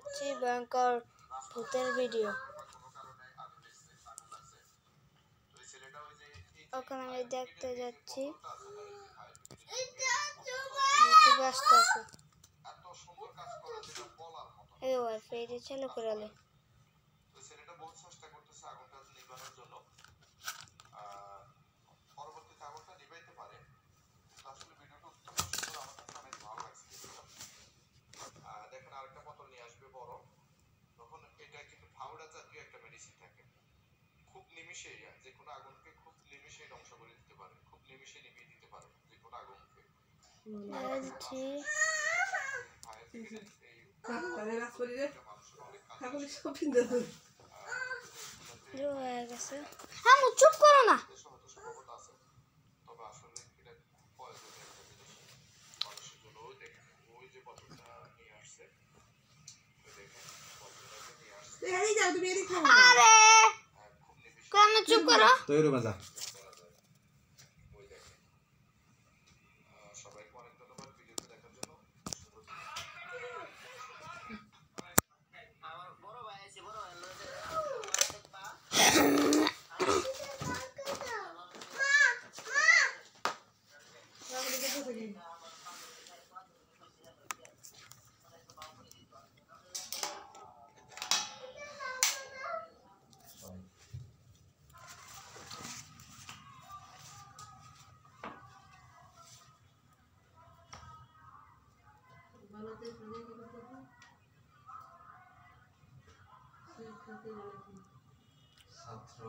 যাচ্ছি ভয়ঙ্কর ভূতের ভিডিও। ওখানে আমি দেখতে যাচ্ছি ব্যস্ত আছে এই ওয়াইফাইটা চালু করে আলে ছেলেটা বহুত চেষ্টা করতেছে আগুনটা নিভানোর জন্য পরবর্তীতে আগুনটা নিভাইতে পারে। আসলে ভিডিওটা অত্যন্ত সুন্দর, আমার কাছে অনেক ভালো লাগছে। দেখেন আরেকটা বোতল নিয়ে আসবে বড়, তখন এটা কিন্তু পাউডার জাতীয় একটা মেডিসিন থাকে, খুব নিমিষেই যে কোনো আগুনকে খুব নিমিষেই ধ্বংস করে দিতে পারে, খুব নিমিষে নিভিয়ে দিতে পারে যে কোনো আগুনকে। চুপ করো না। আরে কেন চুপ করো? তৈরি বাজা সবাইকে অনেক ধন্যবাদ ভিডিওতে দেখার জন্য। আমার বড় ভাই আছে, বড় ভাই ছাত্র